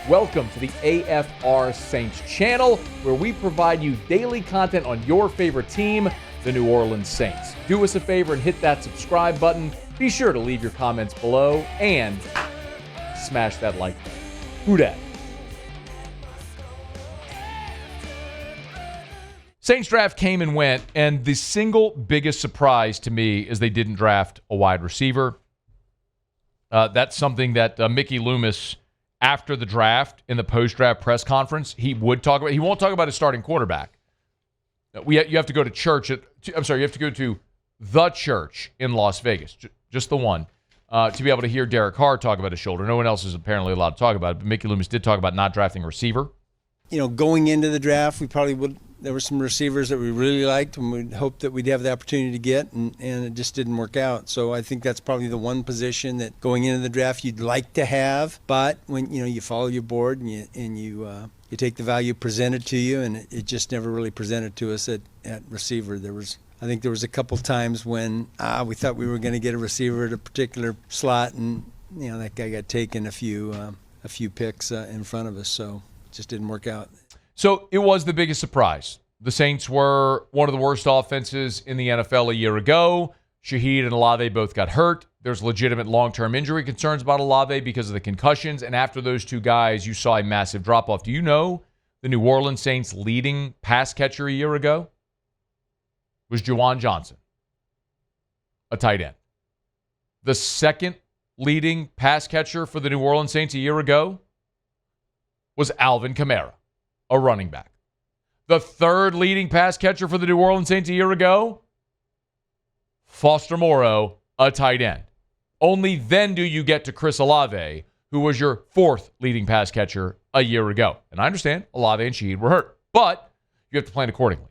Welcome to the AFR Saints channel, where we provide you daily content on your favorite team, the New Orleans Saints. Do us a favor and hit that subscribe button. Be sure to leave your comments below and smash that like button. Who dat? Saints draft came and went, and the single biggest surprise to me is they didn't draft a wide receiver. That's something that Mickey Loomis, after the draft, in the post-draft press conference, he would talk about. He won't talk about his starting quarterback. You have to go to church. You have to go to the church in Las Vegas, just the one, to be able to hear Derek Carr talk about his shoulder. No one else is apparently allowed to talk about it, but Mickey Loomis did talk about not drafting a receiver. You know, going into the draft, we probably would. There were some receivers that we really liked and we hoped that we'd have the opportunity to get, and it just didn't work out. So I think that's probably the one position that going into the draft you'd like to have. But when you follow your board and you take the value presented to you, and it just never really presented to us at receiver. I think there was a couple times when we thought we were going to get a receiver at a particular slot, and that guy got taken a few picks in front of us. So it just didn't work out. So it was the biggest surprise. The Saints were one of the worst offenses in the NFL a year ago. Shaheed and Olave both got hurt. There's legitimate long-term injury concerns about Olave because of the concussions. And after those two guys, you saw a massive drop-off. Do you know the New Orleans Saints' leading pass catcher a year ago was Juwan Johnson, a tight end? The second leading pass catcher for the New Orleans Saints a year ago was Alvin Kamara, a running back. The third leading pass catcher for the New Orleans Saints a year ago, Foster Moreau, a tight end. Only then do you get to Chris Olave, who was your fourth leading pass catcher a year ago. And I understand Olave and Shaheed were hurt, but you have to plan accordingly.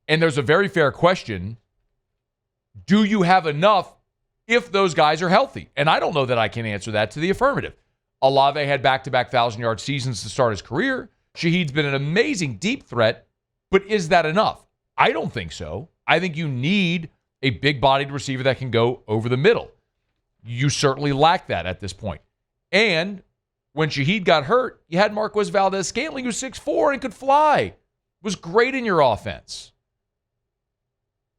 And there's a very fair question. Do you have enough if those guys are healthy? And I don't know that I can answer that to the affirmative. Olave had back-to-back 1,000-yard seasons to start his career. Shaheed's been an amazing deep threat, but is that enough? I don't think so. I think you need a big-bodied receiver that can go over the middle. You certainly lack that at this point. And when Shaheed got hurt, you had Marquez Valdez-Scantling, who's 6'4" and could fly. Was great in your offense.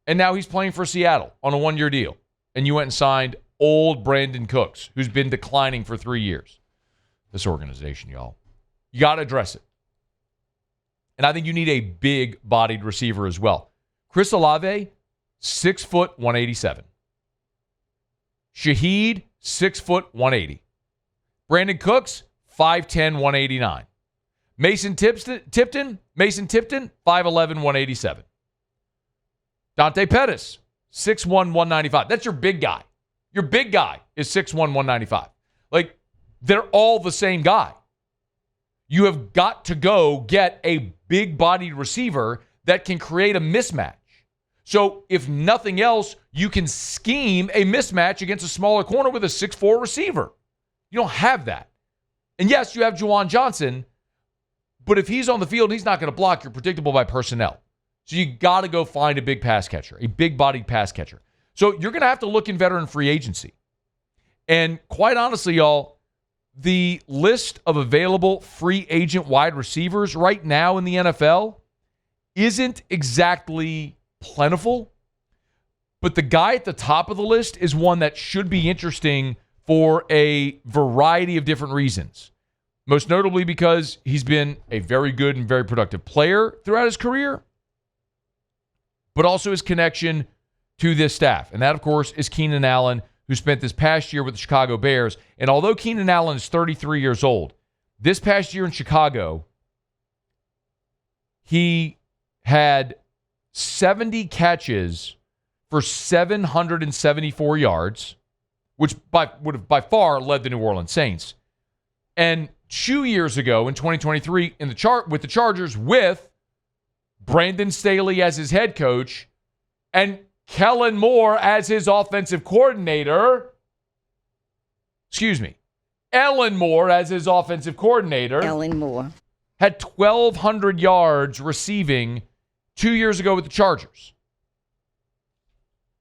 And now he's playing for Seattle on a one-year deal. And you went and signed old Brandon Cooks, who's been declining for 3 years. This organization, y'all. You got to address it. And I think you need a big-bodied receiver as well. Chris Olave, 6 foot, 187. Shaheed, 6 foot, 180. Brandon Cooks, 5'10", 189. Mason Tipton, 5'11", 187. Dante Pettis, 6'1", 195. That's your big guy. Your big guy is 6'1", 195. Like, they're all the same guy. You have got to go get a big-bodied receiver that can create a mismatch. So if nothing else, you can scheme a mismatch against a smaller corner with a 6'4" receiver. You don't have that. And yes, you have Juwan Johnson, but if he's on the field, he's not going to block. You're predictable by personnel. So you got to go find a big pass catcher, a big-bodied pass catcher. So you're going to have to look in veteran free agency. And quite honestly, y'all, the list of available free agent wide receivers right now in the NFL isn't exactly plentiful, but the guy at the top of the list is one that should be interesting for a variety of different reasons. Most notably because he's been a very good and very productive player throughout his career, but also his connection to this staff. And that, of course, is Keenan Allen, who spent this past year with the Chicago Bears. And although Keenan Allen is 33 years old, this past year in Chicago, he had 70 catches for 774 yards, which would have by far led the New Orleans Saints. And 2 years ago, in 2023, with the Chargers, with Brandon Staley as his head coach and Kellen Moore as his offensive coordinator. Ellen Moore as his offensive coordinator. Ellen Moore. Had 1,200 yards receiving 2 years ago with the Chargers.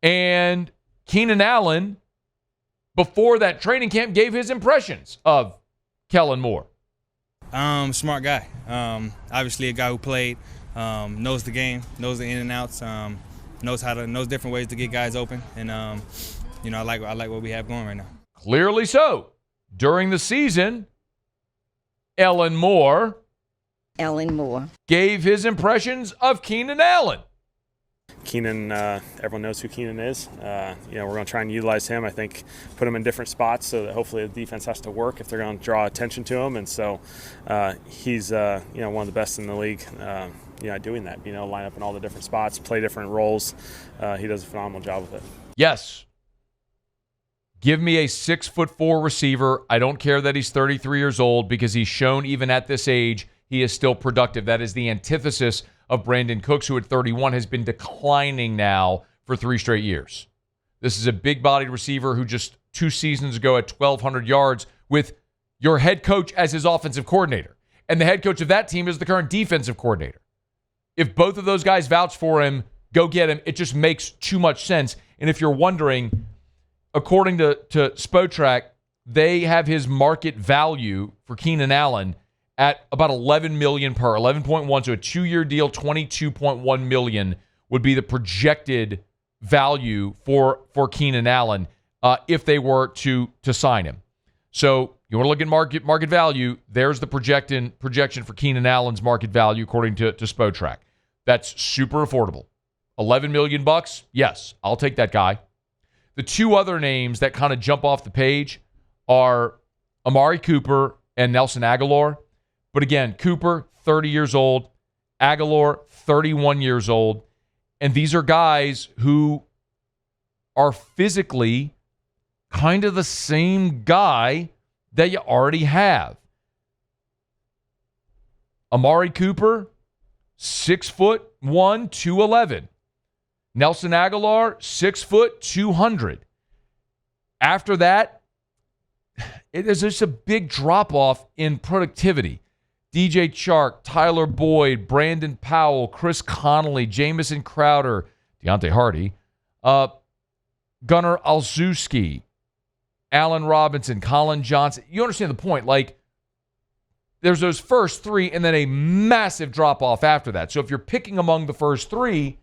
And Keenan Allen, before that training camp, gave his impressions of Kellen Moore? Smart guy. Obviously a guy who played, knows the game, knows the in and outs, knows different ways to get guys open, and I like what we have going right now. Clearly so. During the season, Ellen Moore gave his impressions of Keenan Allen. Keenan, everyone knows who Keenan is. We're going to try and utilize him. I think put him in different spots so that hopefully the defense has to work if they're going to draw attention to him. And so he's one of the best in the league. Doing that, line up in all the different spots, play different roles. He does a phenomenal job with it. Yes. Give me a 6'4" receiver. I don't care that he's 33 years old because he's shown even at this age he is still productive. That is the antithesis of Brandon Cooks, who at 31 has been declining now for 3 straight years. This is a big-bodied receiver who just 2 seasons ago had 1,200 yards with your head coach as his offensive coordinator. And the head coach of that team is the current defensive coordinator. If both of those guys vouch for him, go get him. It just makes too much sense. And if you're wondering, according to Spotrac, they have his market value for Keenan Allen at about $11 million per 11.1, so a 2-year deal, $22.1 million would be the projected value for Keenan Allen if they were to sign him. So you want to look at market value, there's the projection for Keenan Allen's market value according to Spotrac. That's super affordable. $11 million bucks? Yes, I'll take that guy. The 2 other names that kind of jump off the page are Amari Cooper and Nelson Aguilar. But again, Cooper, 30 years old. Aguilar, 31 years old. And these are guys who are physically kind of the same guy that you already have. Amari Cooper, 6'1", 211. Nelson Aguilar, 6 foot, 200. After that, there's just a big drop-off in productivity. DJ Chark, Tyler Boyd, Brandon Powell, Chris Connolly, Jamison Crowder, Deontay Hardy, Gunnar Olszewski, Allen Robinson, Colin Johnson. You understand the point. Like, there's those first 3 and then a massive drop-off after that. So if you're picking among the first 3,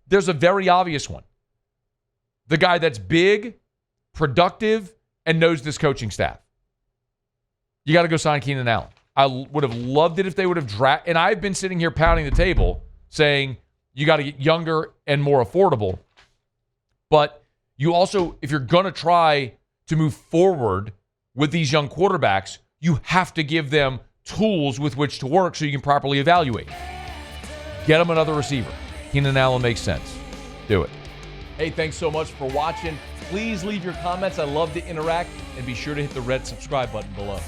there's a very obvious one. The guy that's big, productive, and knows this coaching staff. You got to go sign Keenan Allen. I would have loved it if they would have drafted. And I've been sitting here pounding the table saying you got to get younger and more affordable. But you also, if you're going to try to move forward with these young quarterbacks, you have to give them tools with which to work so you can properly evaluate. Get them another receiver. Keenan Allen makes sense. Do it. Hey, thanks so much for watching. Please leave your comments. I love to interact. And be sure to hit the red subscribe button below.